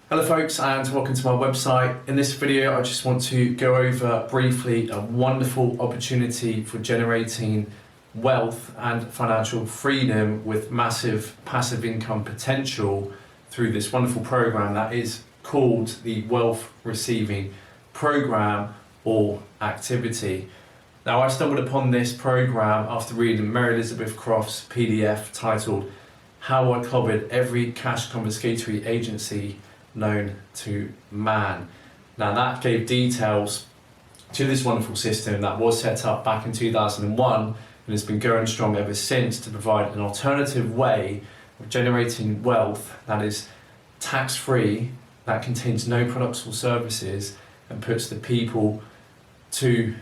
Hello folks, and welcome to my website. In this video I just want to go over briefly a wonderful opportunity for generating wealth and financial freedom with massive passive income potential through this wonderful program that is called the Wealth Receiving Program or Activity. Now, I stumbled upon this program after reading Mary Elizabeth Croft's PDF titled How I Clobbered Every Cash Confiscatory Agency Known to Man. Now, that gave details to this wonderful system that was set up back in 2001 and has been going strong ever since to provide an alternative way of generating wealth that is tax-free, that contains no products or services, and puts the people to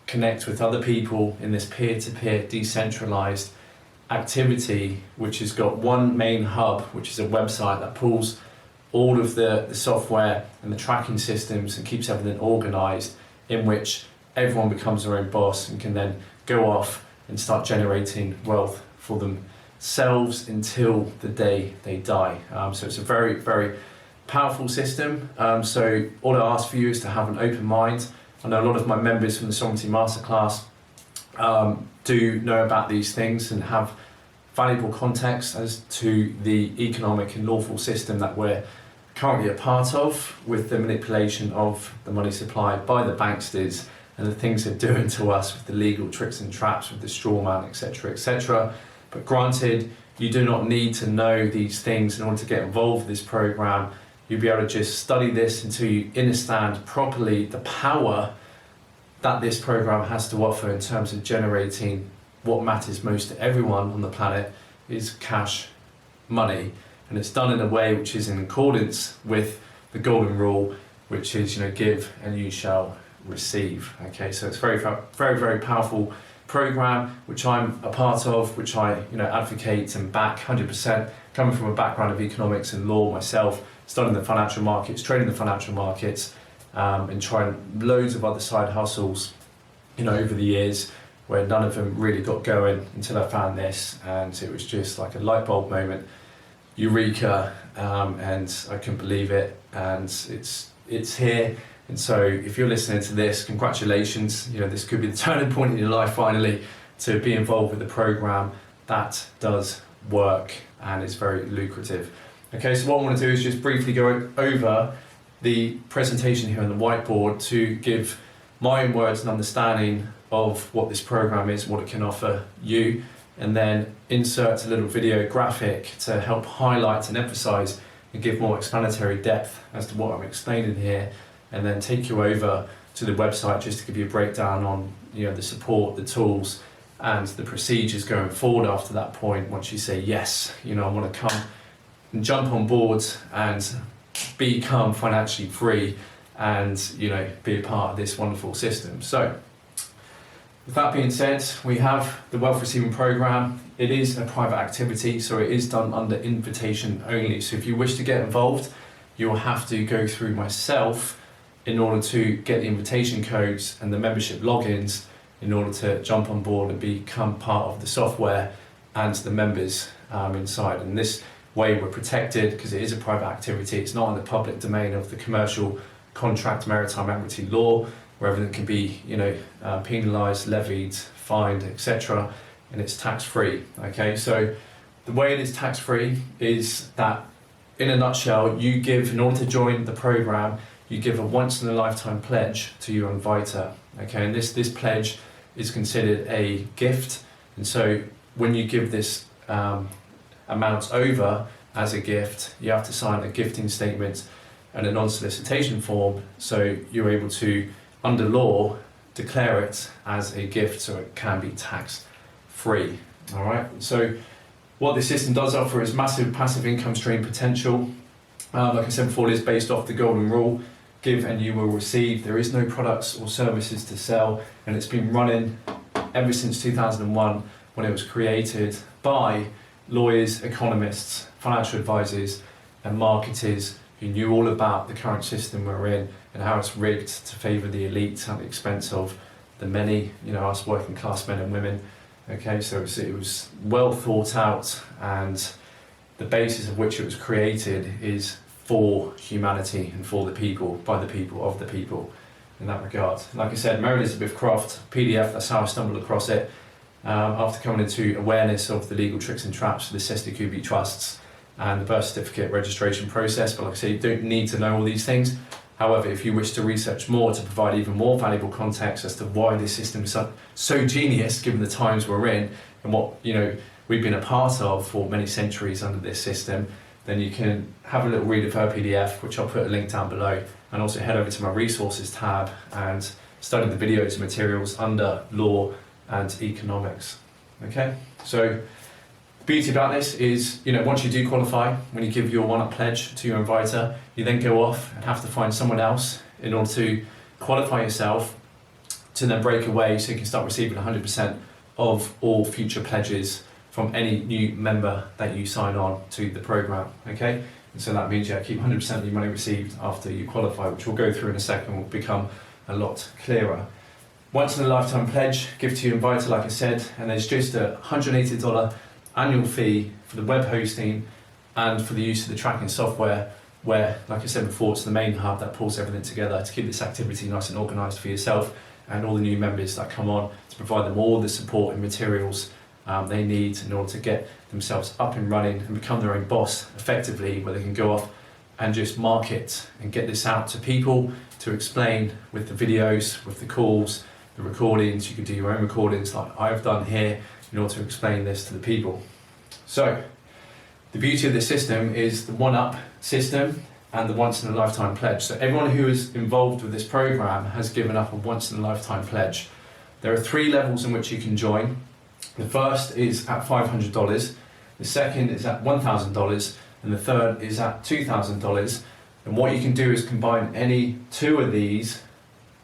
connect with other people in this peer-to-peer decentralized activity, which has got one main hub, which is a website that pulls all of the software and the tracking systems and keeps everything organized, in which everyone becomes their own boss and can then go off and start generating wealth for themselves until the day they die. So it's a very, very powerful system. So all I ask for you is to have an open mind. I know a lot of my members from the Sovereignty Masterclass do know about these things and have valuable context as to the economic and lawful system that we're currently a part of, with the manipulation of the money supply by the banksters and the things they're doing to us with the legal tricks and traps with the straw man, etc., etc. But granted, you do not need to know these things in order to get involved with this program. You'll be able to just study this until you understand properly the power that this program has to offer in terms of generating what matters most to everyone on the planet, is cash money. And it's done in a way which is in accordance with the golden rule, which is, give and you shall receive. Okay, so it's very, very, very powerful program, which I'm a part of, which I advocate and back 100%, coming from a background of economics and law myself, studying the financial markets, trading the financial markets, and trying loads of other side hustles, over the years, where none of them really got going until I found this, and it was just like a light bulb moment, eureka, and I couldn't believe it, and it's here. And so if you're listening to this, congratulations, this could be the turning point in your life finally to be involved with the program that does work and is very lucrative. Okay, so what I want to do is just briefly go over the presentation here on the whiteboard to give my own words and understanding of what this program is, what it can offer you, and then insert a little video graphic to help highlight and emphasize and give more explanatory depth as to what I'm explaining here, and then take you over to the website just to give you a breakdown on the support, the tools, and the procedures going forward after that point. Once you say yes, I want to come and jump on board and become financially free and be a part of this wonderful system. So with that being said, we have the Wealth Receiving Program. It is a private activity, so it is done under invitation only. So if you wish to get involved, you'll have to go through myself in order to get the invitation codes and the membership logins in order to jump on board and become part of the software and the members inside. And this way we're protected because it is a private activity. It's not in the public domain of the commercial contract maritime equity law, where everything can be penalised, levied, fined, etc., and it's tax-free. Okay, so the way it is tax-free is that, in a nutshell, you give, in order to join the program, you give a once-in-a-lifetime pledge to your inviter. Okay, and this pledge is considered a gift, and so when you give this amount over as a gift, you have to sign a gifting statement and a non-solicitation form, so you're able to, under law, declare it as a gift so it can be tax-free. All right, so what this system does offer is massive passive income stream potential. Like I said before, it is based off the golden rule, give and you will receive. There is no products or services to sell, and it's been running ever since 2001 when it was created by lawyers, economists, financial advisors and marketers who knew all about the current system we're in and how it's rigged to favour the elite at the expense of the many, us working class men and women. Okay, so it was well thought out, and the basis of which it was created is for humanity and for the people, by the people, of the people in that regard. Like I said, Mary Elizabeth Croft PDF, that's how I stumbled across it after coming into awareness of the legal tricks and traps for the Cestui Que Vie trusts and the birth certificate registration process. But like I say, you don't need to know all these things. However, if you wish to research more to provide even more valuable context as to why this system is so genius, given the times we're in and what we've been a part of for many centuries under this system, then you can have a little read of her PDF, which I'll put a link down below, and also head over to my resources tab and study the videos and materials under law and economics. Okay, so the beauty about this is, once you do qualify, when you give your one-up pledge to your inviter, you then go off and have to find someone else in order to qualify yourself to then break away so you can start receiving 100% of all future pledges from any new member that you sign on to the program, okay? And so that means you keep 100% of your money received after you qualify, which we'll go through in a second, will become a lot clearer. Once in a lifetime pledge, give to your inviter, like I said, and there's just a $180 annual fee for the web hosting and for the use of the tracking software, where, like I said before, it's the main hub that pulls everything together to keep this activity nice and organised for yourself and all the new members that come on, to provide them all the support and materials they need in order to get themselves up and running and become their own boss effectively, where they can go off and just market and get this out to people, to explain with the videos, with the calls, the recordings. You can do your own recordings like I've done here in order to explain this to the people. So the beauty of this system is the one-up system and the once-in-a-lifetime pledge. So everyone who is involved with this program has given up a once-in-a-lifetime pledge. There are 3 levels in which you can join. The first is at $500, the second is at $1,000, and the third is at $2,000. And what you can do is combine any 2 of these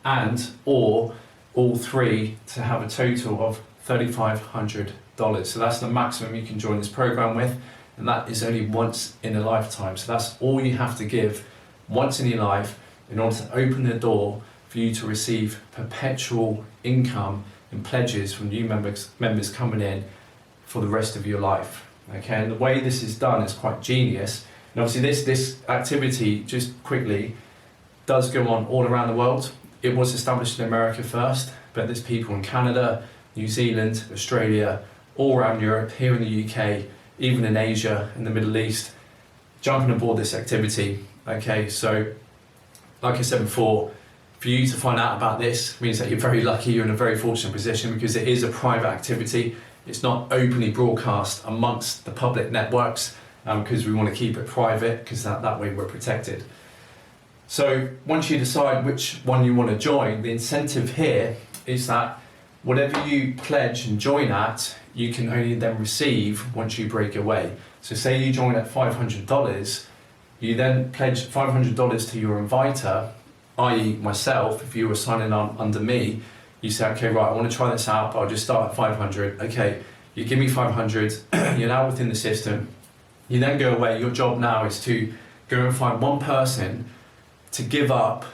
and or all 3 to have a total of $3,500. So that's the maximum you can join this program with, and that is only once in a lifetime. So that's all you have to give once in your life in order to open the door for you to receive perpetual income and pledges from new members coming in for the rest of your life. Okay, and the way this is done is quite genius. And obviously this activity, just quickly, does go on all around the world. It was established in America first, but there's people in Canada, New Zealand, Australia, all around Europe, here in the UK, even in Asia, in the Middle East, jumping aboard this activity. Okay, so like I said before, for you to find out about this means that you're very lucky, you're in a very fortunate position, because it is a private activity. It's not openly broadcast amongst the public networks, because we want to keep it private, because that way we're protected. So once you decide which one you want to join, the incentive here is that whatever you pledge and join at, you can only then receive once you break away. So say you join at $500, you then pledge $500 to your inviter, i.e. myself. If you were signing on under me, you say, okay, right, I want to try this out, but I'll just start at 500. Okay, you give me 500, you're now within the system. You then go away. Your job now is to go and find one person to give up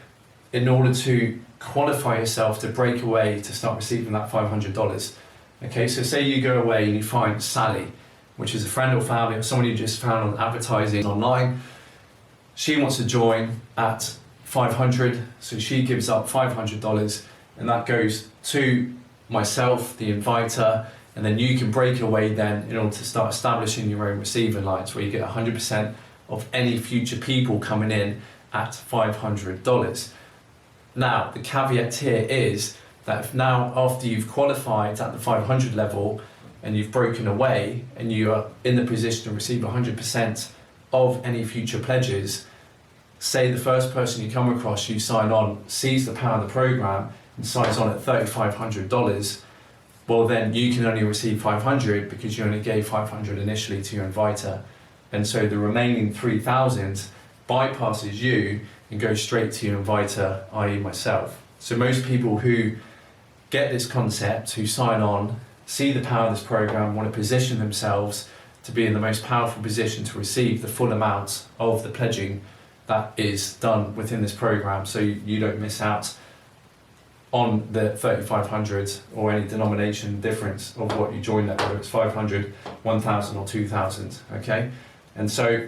in order to qualify yourself to break away to start receiving that $500. Okay, so say you go away and you find Sally, which is a friend or family or someone you just found on advertising online. She wants to join at 500, so she gives up $500, and that goes to myself, the inviter, and then you can break away then in order to start establishing your own receiving lines where you get 100% of any future people coming in at $500. Now, the caveat here is that if now, after you've qualified at the 500 level and you've broken away and you are in the position to receive 100% of any future pledges, say the first person you come across, you sign on, sees the power of the program and signs on at $3,500, well then you can only receive 500 because you only gave 500 initially to your inviter. And so the remaining 3,000 bypasses you and goes straight to your inviter, i.e. myself. So most people who get this concept, who sign on, see the power of this program, want to position themselves to be in the most powerful position to receive the full amount of the pledging that is done within this program, so you don't miss out on the 3,500 or any denomination difference of what you join at, whether it's 500, 1,000 or 2,000, okay? And so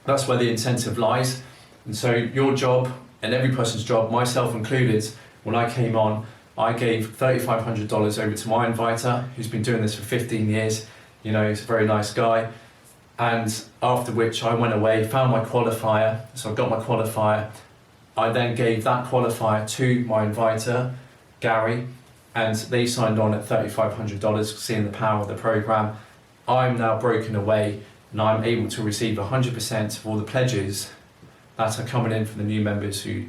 That's where the incentive lies. And so your job, and every person's job, myself included, when I came on, I gave $3,500 over to my inviter, who's been doing this for 15 years. He's a very nice guy. And after which I went away, found my qualifier. So I got my qualifier. I then gave that qualifier to my inviter, Gary, and they signed on at $3,500, seeing the power of the program. I'm now broken away, and I'm able to receive 100% of all the pledges that are coming in from the new members who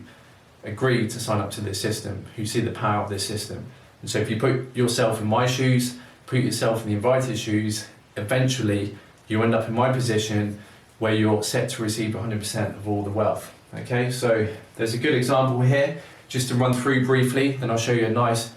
agree to sign up to this system, who see the power of this system. And so if you put yourself in my shoes, put yourself in the inviter's shoes, eventually you end up in my position where you're set to receive 100% of all the wealth. Okay, so there's a good example here, just to run through briefly, then I'll show you a nice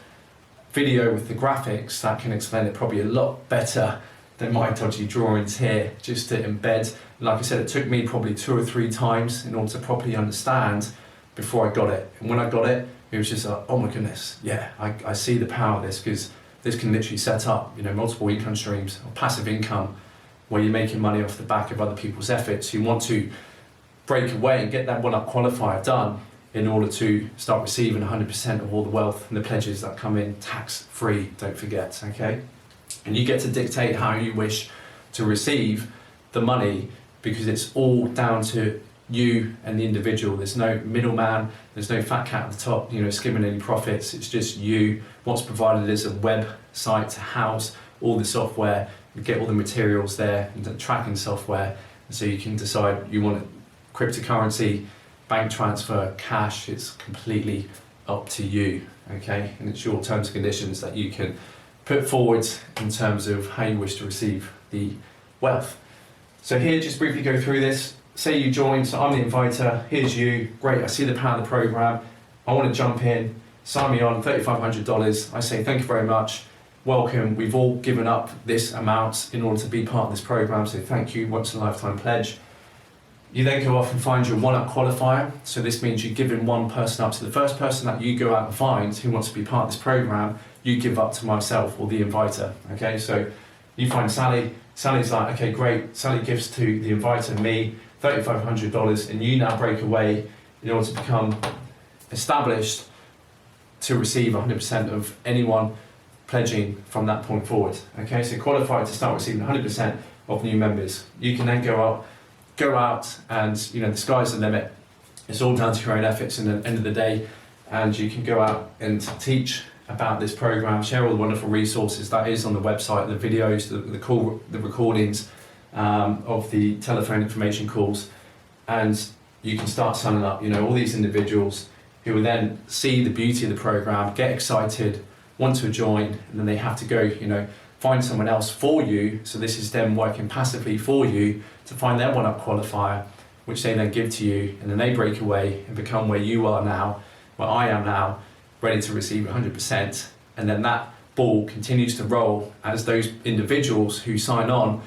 video with the graphics that can explain it probably a lot better than my dodgy drawings here, just to embed. Like I said, it took me probably 2 or 3 times in order to properly understand before I got it. And when I got it, it was just like, oh my goodness, yeah, I see the power of this, because this can literally set up, multiple income streams of passive income where you're making money off the back of other people's efforts. You want to break away and get that one-up qualifier done in order to start receiving 100% of all the wealth and the pledges that come in tax-free, don't forget, okay? And you get to dictate how you wish to receive the money, because it's all down to you and the individual. There's no middleman, there's no fat cat at the top, skimming any profits. It's just you. What's provided is a website to house all the software, you get all the materials there, and the tracking software, so you can decide you want cryptocurrency, bank transfer, cash. It's completely up to you, okay? And it's your terms and conditions that you can put forward in terms of how you wish to receive the wealth. So here, just briefly go through this. Say you join, so I'm the inviter, here's you, great, I see the power of the program, I want to jump in, sign me on, $3,500, I say thank you very much, welcome, we've all given up this amount in order to be part of this program, so thank you, once in a lifetime pledge. You then go off and find your one-up qualifier, so this means you're giving one person up, so the first person that you go out and find who wants to be part of this program, you give up to myself or the inviter, okay? So you find Sally, Sally's like, okay, great, Sally gives to the inviter, me, $3,500, and you now break away in order to become established to receive 100% of anyone pledging from that point forward. Okay, so qualified to start receiving 100% of new members. You can then go out, and the sky's the limit. It's all down to your own efforts. And at the end of the day, and you can go out and teach about this program, share all the wonderful resources that is on the website, the videos, the recordings. Of the telephone information calls, and you can start signing up, all these individuals who will then see the beauty of the program, get excited, want to join, and then they have to go, find someone else for you. So this is them working passively for you to find their one-up qualifier, which they then give to you, and then they break away and become where you are now, where I am now, ready to receive 100%. And then that ball continues to roll as those individuals who sign on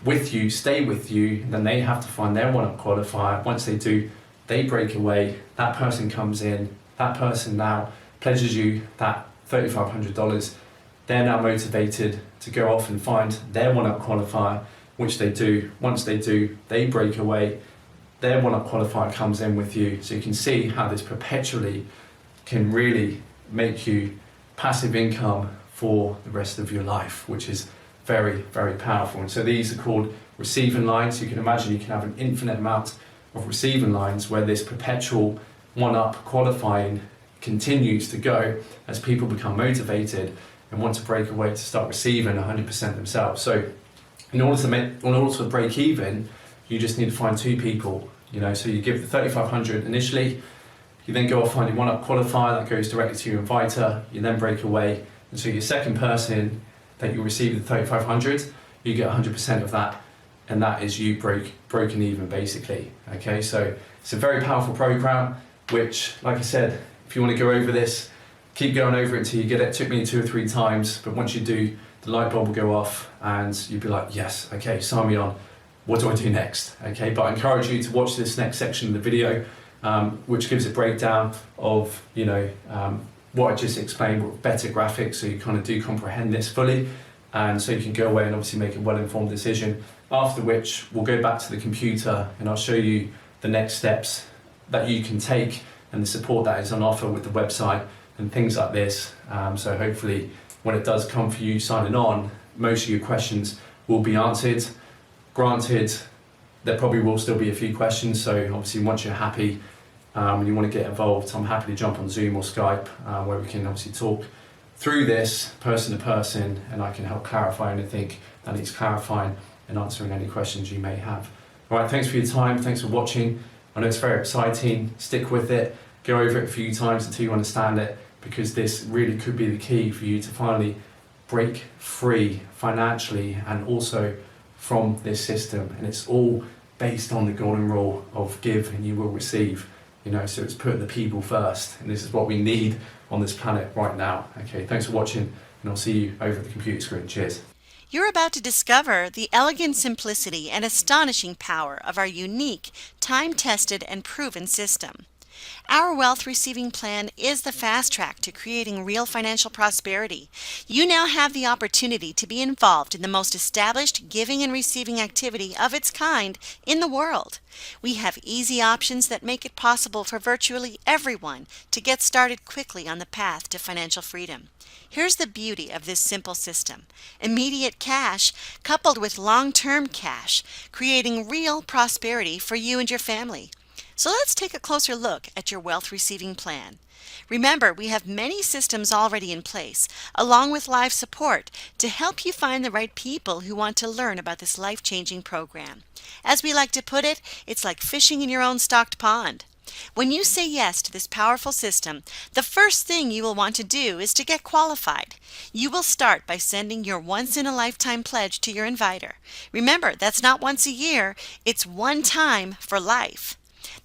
with you, stay with you, then they have to find their one-up qualifier. Once they do, they break away, that person comes in, that person now pledges you that $3,500. They're now motivated to go off and find their one-up qualifier, which they do. Once they do, they break away, their one-up qualifier comes in with you. So you can see how this perpetually can really make you passive income for the rest of your life, which is very, very powerful. And so these are called receiving lines. You can imagine you can have an infinite amount of receiving lines where this perpetual one-up qualifying continues to go as people become motivated and want to break away to start receiving 100% themselves. So in order to break even, you just need to find 2 people. So you give the 3,500 initially, you then go off finding one-up qualifier that goes directly to your inviter, you then break away, and so your second person that you receive the 3,500, you get 100% of that, and that is you broken even basically. Okay, so it's a very powerful program, which, like I said, if you want to go over this, keep going over it until you get it. It took me 2 or 3 times, but once you do, the light bulb will go off and you'll be like, yes, okay, sign me on. What do I do next? Okay, but I encourage you to watch this next section of the video, which gives a breakdown of, what I just explained with better graphics, so you kind of do comprehend this fully, and so you can go away and obviously make a well-informed decision after which we'll go back to the computer and I'll show you the next steps that you can take and the support that is on offer with the website and things like this. So hopefully when it does come for you signing on, most of your questions will be answered. Granted, there probably will still be a few questions, so obviously once you're happy and you want to get involved, I'm happy to jump on Zoom or Skype where we can obviously talk through this person to person, and I can help clarify anything that needs clarifying and answering any questions you may have. All right, thanks for your time, thanks for watching. I know it's very exciting, stick with it, go over it a few times until you understand it, because this really could be the key for you to finally break free financially and also from this system. And it's all based on the golden rule of give and you will receive. So it's put the people first, and this is what we need on this planet right now. Okay, thanks for watching, and I'll see you over the computer screen. Cheers. You're about to discover the elegant simplicity and astonishing power of our unique, time-tested, and proven system. Our wealth receiving plan is the fast track to creating real financial prosperity. You now have the opportunity to be involved in the most established giving and receiving activity of its kind in the world. We have easy options that make it possible for virtually everyone to get started quickly on the path to financial freedom. Here's the beauty of this simple system: immediate cash coupled with long-term cash, creating real prosperity for you and your family. So let's take a closer look at your wealth receiving plan. Remember, we have many systems already in place, along with live support, to help you find the right people who want to learn about this life-changing program. As we like to put it, it's like fishing in your own stocked pond. When you say yes to this powerful system, the first thing you will want to do is to get qualified. You will start by sending your once-in-a-lifetime pledge to your inviter. Remember, that's not once a year, it's one time for life.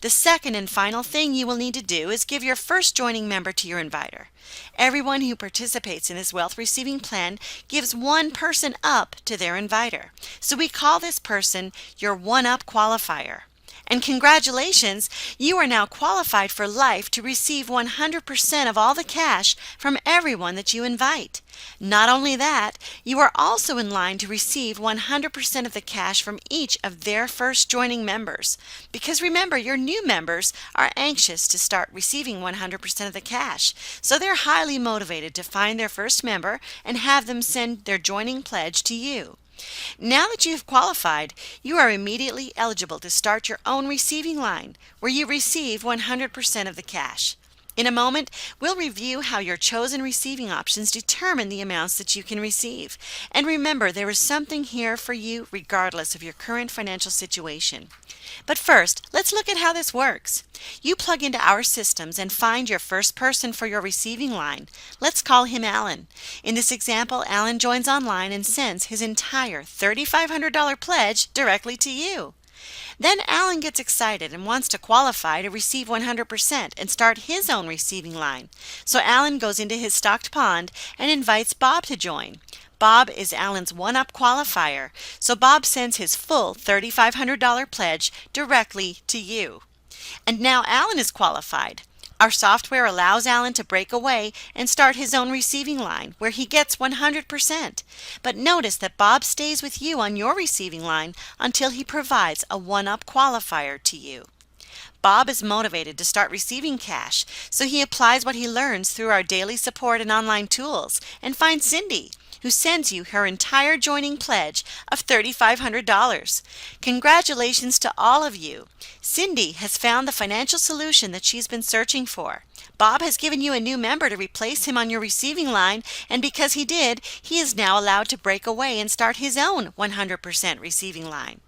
The second and final thing you will need to do is give your first joining member to your inviter. Everyone who participates in this wealth receiving plan gives one person up to their inviter. So we call this person your one-up qualifier. And congratulations, you are now qualified for life to receive 100% of all the cash from everyone that you invite. Not only that, you are also in line to receive 100% of the cash from each of their first joining members. Because remember, your new members are anxious to start receiving 100% of the cash, so they're highly motivated to find their first member and have them send their joining pledge to you. Now that you have qualified, you are immediately eligible to start your own receiving line, where you receive 100% of the cash. In a moment, we'll review how your chosen receiving options determine the amounts that you can receive. And remember, there is something here for you regardless of your current financial situation. But first, let's look at how this works. You plug into our systems and find your first person for your receiving line. Let's call him Alan. In this example, Alan joins online and sends his entire $3,500 pledge directly to you. Then Alan gets excited and wants to qualify to receive 100% and start his own receiving line. So Alan goes into his stocked pond and invites Bob to join. Bob is Alan's one-up qualifier, so Bob sends his full $3,500 pledge directly to you. And now Alan is qualified. Our software allows Alan to break away and start his own receiving line, where he gets 100%. But notice that Bob stays with you on your receiving line until he provides a one-up qualifier to you. Bob is motivated to start receiving cash, so he applies what he learns through our daily support and online tools and finds Cindy, who sends you her entire joining pledge of $3,500. Congratulations to all of you. Cindy has found the financial solution that she's been searching for. Bob has given you a new member to replace him on your receiving line, and because he did, he is now allowed to break away and start his own 100% receiving line.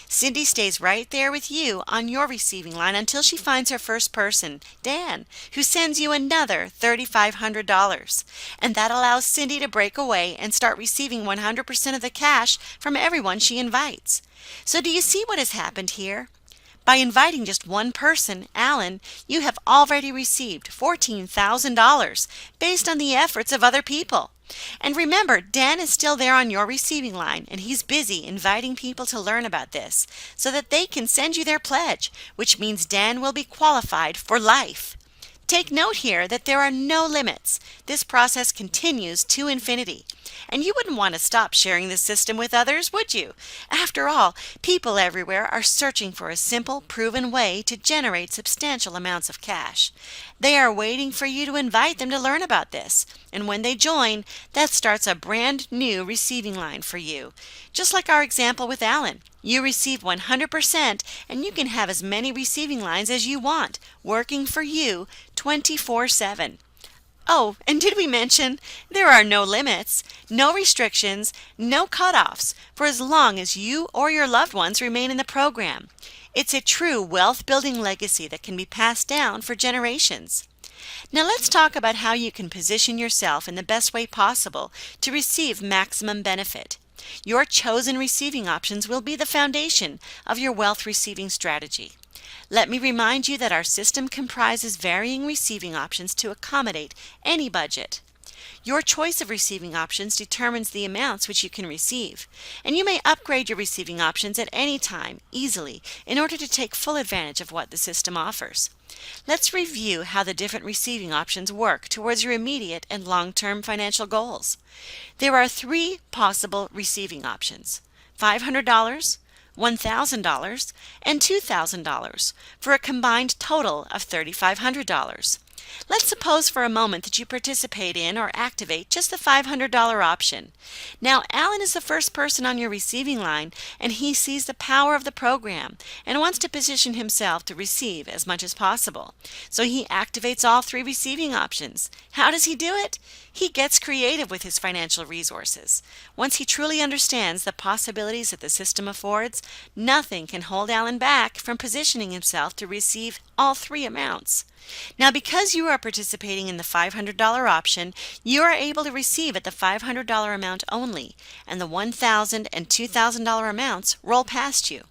Cindy stays right there with you on your receiving line until she finds her first person, Dan, who sends you another $3,500. And that allows Cindy to break away and start receiving 100% of the cash from everyone she invites. So do you see what has happened here? By inviting just one person, Alan, you have already received $14,000 based on the efforts of other people. And remember, Dan is still there on your receiving line, and he's busy inviting people to learn about this so that they can send you their pledge, which means Dan will be qualified for life. Take note here that there are no limits. This process continues to infinity. And you wouldn't want to stop sharing this system with others, would you? After all, people everywhere are searching for a simple, proven way to generate substantial amounts of cash. They are waiting for you to invite them to learn about this. And when they join, that starts a brand new receiving line for you. Just like our example with Alan. You receive 100% and you can have as many receiving lines as you want, working for you 24/7. Oh, and did we mention there are no limits, no restrictions, no cutoffs for as long as you or your loved ones remain in the program. It's a true wealth-building legacy that can be passed down for generations. Now let's talk about how you can position yourself in the best way possible to receive maximum benefit. Your chosen receiving options will be the foundation of your wealth receiving strategy. Let me remind you that our system comprises varying receiving options to accommodate any budget. Your choice of receiving options determines the amounts which you can receive, and you may upgrade your receiving options at any time easily in order to take full advantage of what the system offers. Let's review how the different receiving options work towards your immediate and long-term financial goals. There are 3 possible receiving options: $500, $1,000, and $2,000 for a combined total of $3,500. Let's suppose for a moment that you participate in or activate just the $500 option. Now, Alan is the first person on your receiving line, and he sees the power of the program and wants to position himself to receive as much as possible. So he activates all 3 receiving options. How does he do it? He gets creative with his financial resources. Once he truly understands the possibilities that the system affords, nothing can hold Alan back from positioning himself to receive all 3 amounts. Now, because you are participating in the $500 option, you are able to receive at the $500 amount only, and the $1,000 and $2,000 amounts roll past you.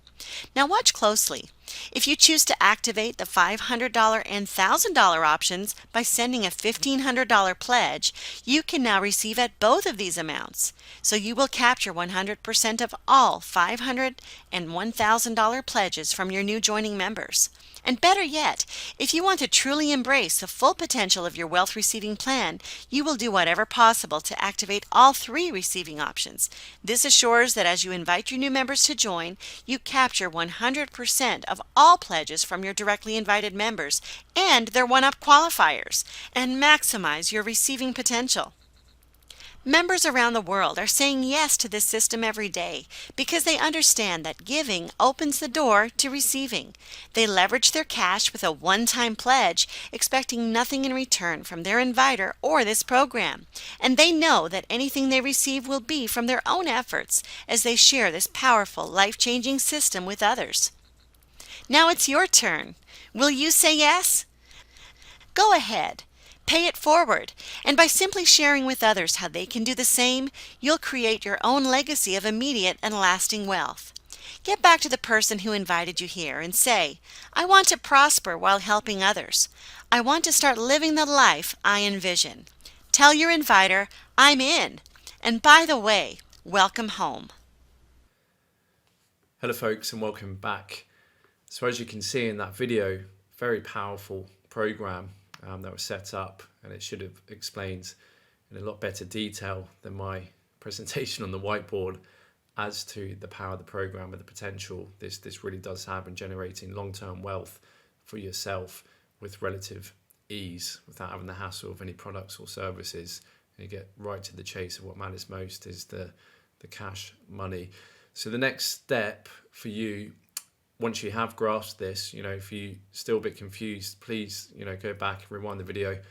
Now watch closely. If you choose to activate the $500 and $1,000 options by sending a $1,500 pledge, you can now receive at both of these amounts. So you will capture 100% of all $500 and $1,000 pledges from your new joining members. And better yet, if you want to truly embrace the full potential of your wealth receiving plan, you will do whatever possible to activate all 3 receiving options. This assures that as you invite your new members to join, you capture 100% of all pledges from your directly invited members and their one-up qualifiers, and maximize your receiving potential. Members around the world are saying yes to this system every day because they understand that giving opens the door to receiving. They leverage their cash with a one-time pledge, expecting nothing in return from their inviter or this program. And they know that anything they receive will be from their own efforts as they share this powerful, life-changing system with others. Now it's your turn. Will you say yes? Go ahead. Pay it forward, and by simply sharing with others how they can do the same, you'll create your own legacy of immediate and lasting wealth. Get back to the person who invited you here and say, "I want to prosper while helping others. I want to start living the life I envision." Tell your inviter, "I'm in." And by the way, welcome home. Hello folks, and welcome back. So as you can see in that video, very powerful program that was set up, and it should have explained in a lot better detail than my presentation on the whiteboard as to the power of the program and the potential this really does have in generating long-term wealth for yourself with relative ease without having the hassle of any products or services. And you get right to the chase of what matters most is the cash money. So the next step for you, once you have grasped this, if you're still a bit confused, please, go back, rewind the video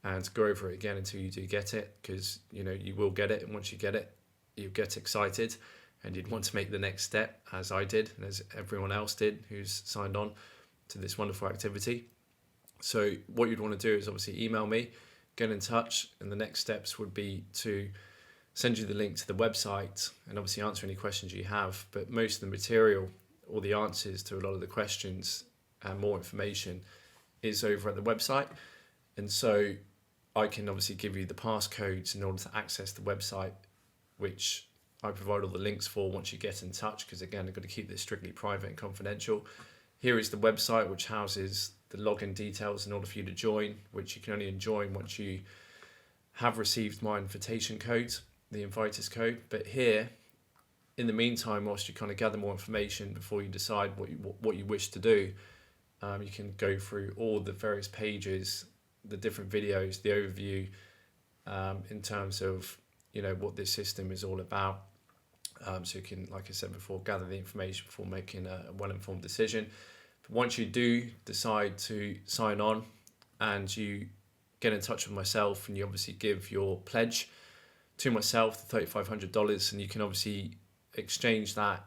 and go over it again until you do get it, because, you will get it. And once you get it, you get excited and you'd want to make the next step, as I did and as everyone else did who's signed on to this wonderful activity. So what you'd want to do is obviously email me, get in touch, and the next steps would be to send you the link to the website and obviously answer any questions you have. But most of the material, all the answers to a lot of the questions and more information is over at the website. And so I can obviously give you the passcodes in order to access the website, which I provide all the links for once you get in touch, because again, I've got to keep this strictly private and confidential. Here is the website, which houses the login details in order for you to join, which you can only join once you have received my invitation codes. the inviters code. But here, in the meantime, whilst you kind of gather more information before you decide what you wish to do, you can go through all the various pages, the different videos, the overview, in terms of what this system is all about. So you can, like I said before, gather the information before making a well-informed decision. But once you do decide to sign on and you get in touch with myself and you obviously give your pledge to myself, the $3,500, and you can obviously exchange that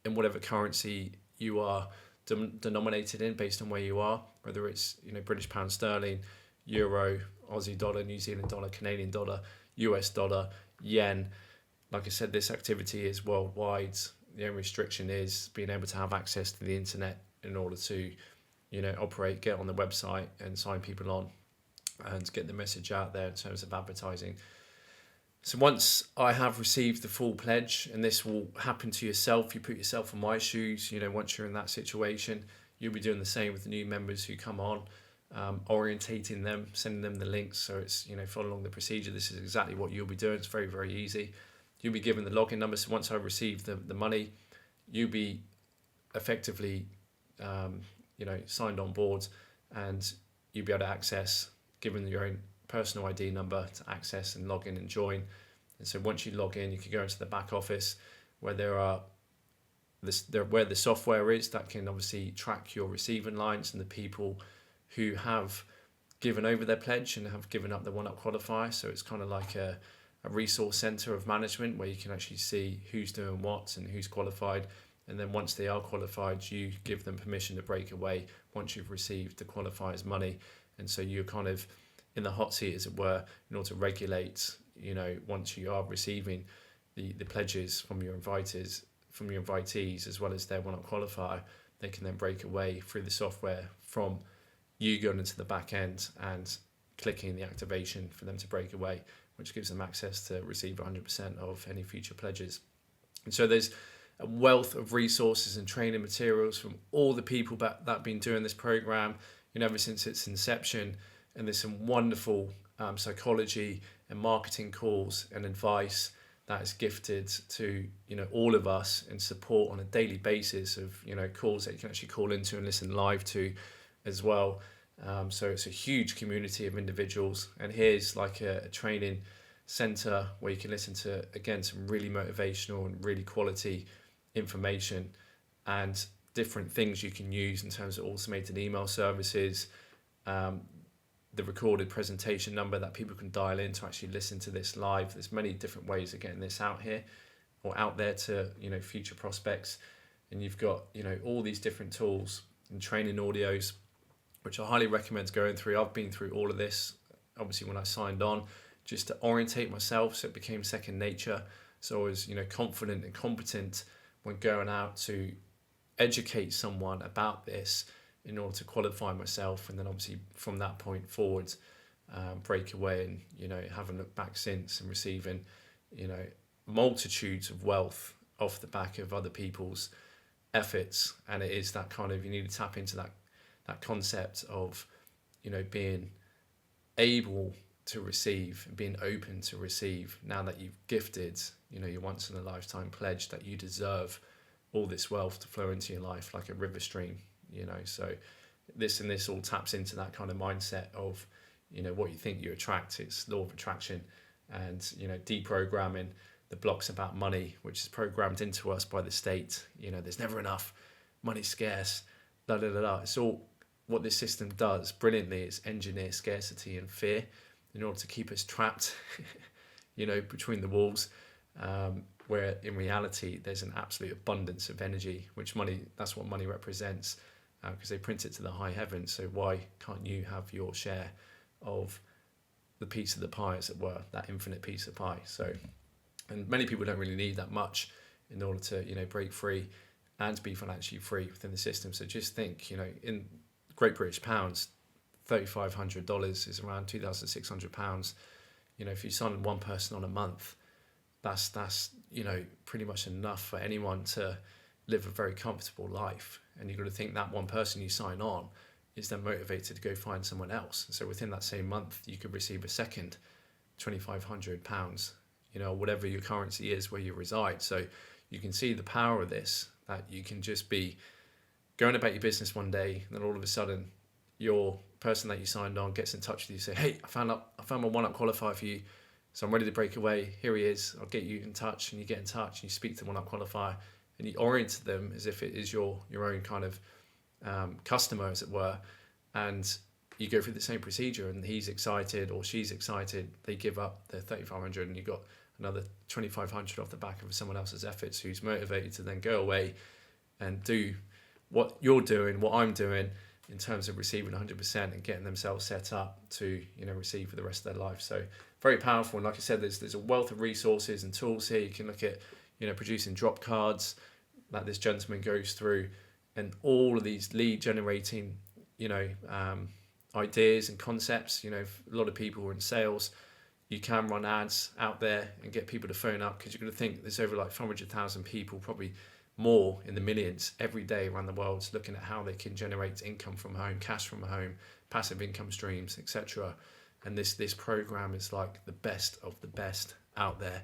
in whatever currency you are denominated in based on where you are, whether it's British pound sterling, euro, Aussie dollar, New Zealand dollar, Canadian dollar, US dollar, yen. Like I said, this activity is worldwide. The only restriction is being able to have access to the internet in order to operate, get on the website and sign people on and get the message out there in terms of advertising. So once I have received the full pledge, and this will happen to yourself, you put yourself in my shoes, once you're in that situation, you'll be doing the same with the new members who come on, orientating them, sending them the links. So it's, follow along the procedure. This is exactly what you'll be doing. It's very, very easy. You'll be given the login number. So once I receive the money, you'll be effectively, signed on board, and you'll be able to access, given your own personal ID number, to access and log in and join. And so once you log in, you can go into the back office where where the software is that can obviously track your receiving lines and the people who have given over their pledge and have given up the one-up qualifier. So it's kind of like a resource center of management where you can actually see who's doing what and who's qualified. And then once they are qualified, you give them permission to break away once you've received the qualifier's money. And so you're kind of in the hot seat, as it were, in order to regulate, once you are receiving the pledges from your invitees, as well as their one-up qualifier, they can then break away through the software from you going into the back end and clicking the activation for them to break away, which gives them access to receive 100% of any future pledges. And so there's a wealth of resources and training materials from all the people that have been doing this program, ever since its inception. And there's some wonderful psychology and marketing calls and advice that is gifted to all of us, and support on a daily basis of calls that you can actually call into and listen live to as well. So it's a huge community of individuals, and here's like a training center where you can listen to, again, some really motivational and really quality information and different things you can use in terms of automated email services, the recorded presentation number that people can dial in to actually listen to this live. There's many different ways of getting this out here or out there to future prospects. And you've got all these different tools and training audios, which I highly recommend going through. I've been through all of this, obviously, when I signed on, just to orientate myself, so it became second nature. So I was confident and competent when going out to educate someone about this, in order to qualify myself, and then obviously from that point forward, break away and haven't looked back since, and receiving multitudes of wealth off the back of other people's efforts. And it is that kind of, you need to tap into that concept of being able to receive and being open to receive, now that you've gifted your once in a lifetime pledge, that you deserve all this wealth to flow into your life like a river stream. So this all taps into that kind of mindset of what you think you attract. It's law of attraction, and deprogramming the blocks about money, which is programmed into us by the state. There's never enough, money's scarce, blah blah blah. It's all what this system does brilliantly is engineer scarcity and fear in order to keep us trapped between the walls, where in reality there's an absolute abundance of energy, which that's what money represents. Because they print it to the high heavens. So why can't you have your share of the piece of the pie, as it were, that infinite piece of pie? So, and many people don't really need that much in order to break free and be financially free within the system. So just think, in Great British pounds, $3,500 is around £2,600. If you sign one person on a month, that's pretty much enough for anyone to live a very comfortable life. And you've got to think that one person you sign on is then motivated to go find someone else. And so within that same month, you could receive a second £2,500, whatever your currency is where you reside. So you can see the power of this, that you can just be going about your business one day, and then all of a sudden your person that you signed on gets in touch with you, say, hey, I found my one-up qualifier for you, so I'm ready to break away. Here he is. I'll get you in touch. And you get in touch and you speak to one-up qualifier, and you orient them as if it is your own kind of customer, as it were, and you go through the same procedure, and he's excited or she's excited. They give up their 3,500, and you've got another 2,500 off the back of someone else's efforts, who's motivated to then go away and do what you're doing, what I'm doing, in terms of receiving 100% and getting themselves set up to receive for the rest of their life. So very powerful. And like I said, there's a wealth of resources and tools here. You can look at producing drop cards that this gentleman goes through, and all of these lead generating ideas and concepts. A lot of people are in sales. You can run ads out there and get people to phone up, because you're going to think there's over like 500,000 people, probably more, in the millions every day around the world, looking at how they can generate income from home, cash from home, passive income streams, etc. And this program is like the best of the best out there,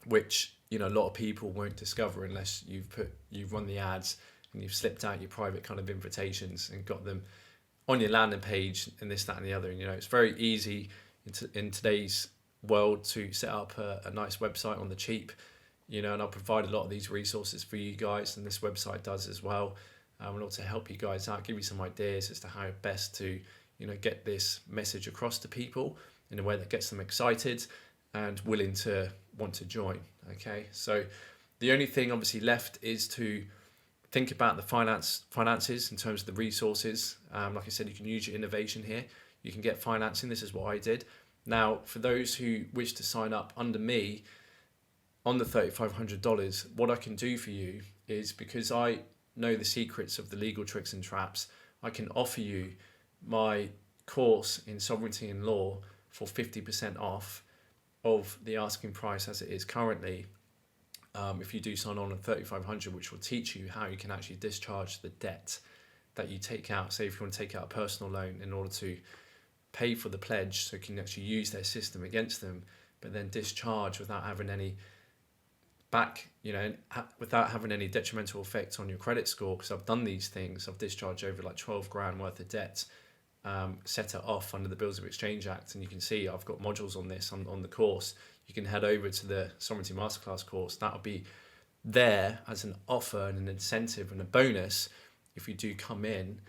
which a lot of people won't discover unless you've run the ads and you've slipped out your private kind of invitations and got them on your landing page and this, that, and the other. And it's very easy in today's world to set up a nice website on the cheap. And I'll provide a lot of these resources for you guys, and this website does as well. And also help you guys out, give you some ideas as to how best to, get this message across to people in a way that gets them excited and willing to want to join. Okay, so the only thing obviously left is to think about the finances in terms of the resources. Like I said, you can use your innovation here. You can get financing. This is what I did. Now, for those who wish to sign up under me on the $3,500, what I can do for you is, because I know the secrets of the legal tricks and traps, I can offer you my course in sovereignty and law for 50% off of the asking price as it is currently. If you do sign on at $3,500, which will teach you how you can actually discharge the debt that you take out. Say if you want to take out a personal loan in order to pay for the pledge, so you can actually use their system against them, but then discharge without having any without having any detrimental effect on your credit score. Because I've done these things. I've discharged over like 12 grand worth of debt, set it off under the Bills of Exchange Act, and you can see I've got modules on this on the course. You can head over to the Sovereignty Masterclass course. That'll be there as an offer and an incentive and a bonus if you do come in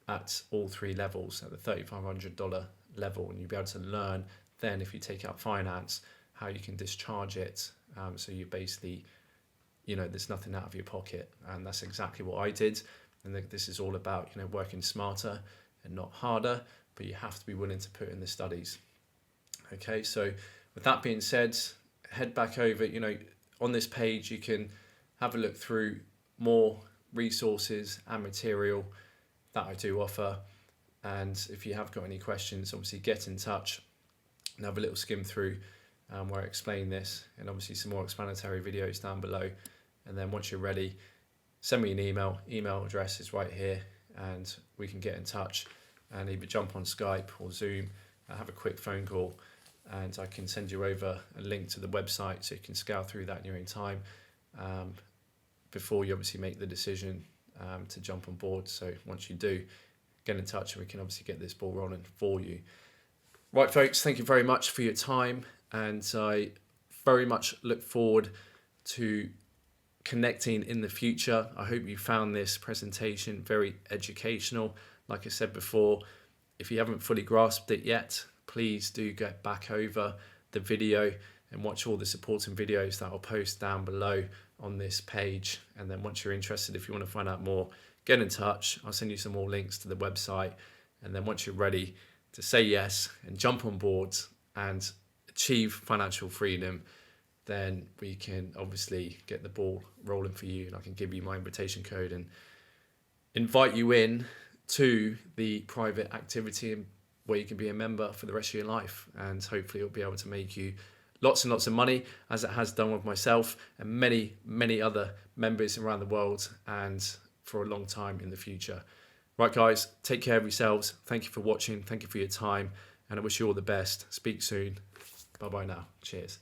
at all three levels, at the $3,500 level, and you'll be able to learn then, if you take out finance, how you can discharge it. So you basically, there's nothing out of your pocket, and that's exactly what I did. And this is all about, working smarter and not harder, but you have to be willing to put in the studies. Okay, so with that being said, head back over, on this page, you can have a look through more resources and material that I do offer. And if you have got any questions, obviously get in touch and have a little skim through where I explain this, and obviously some more explanatory videos down below. And then once you're ready, send me an email. Email address is right here, and we can get in touch and either jump on Skype or Zoom, have a quick phone call, and I can send you over a link to the website so you can scour through that in your own time before you obviously make the decision to jump on board. So once you do, get in touch and we can obviously get this ball rolling for you. Right, folks, thank you very much for your time, and I very much look forward to connecting in the future. I hope you found this presentation very educational. Like I said before, if you haven't fully grasped it yet, please do get back over the video and watch all the supporting videos that I'll post down below on this page. And then once you're interested, if you want to find out more, get in touch. I'll send you some more links to the website. And then once you're ready to say yes and jump on board and achieve financial freedom, then we can obviously get the ball rolling for you, and I can give you my invitation code and invite you in to the private activity where you can be a member for the rest of your life, and hopefully it'll be able to make you lots and lots of money, as it has done with myself and many other members around the world, and for a long time in the future. Right, guys, take care of yourselves. Thank you for watching. Thank you for your time, and I wish you all the best. Speak soon. Bye bye now. Cheers.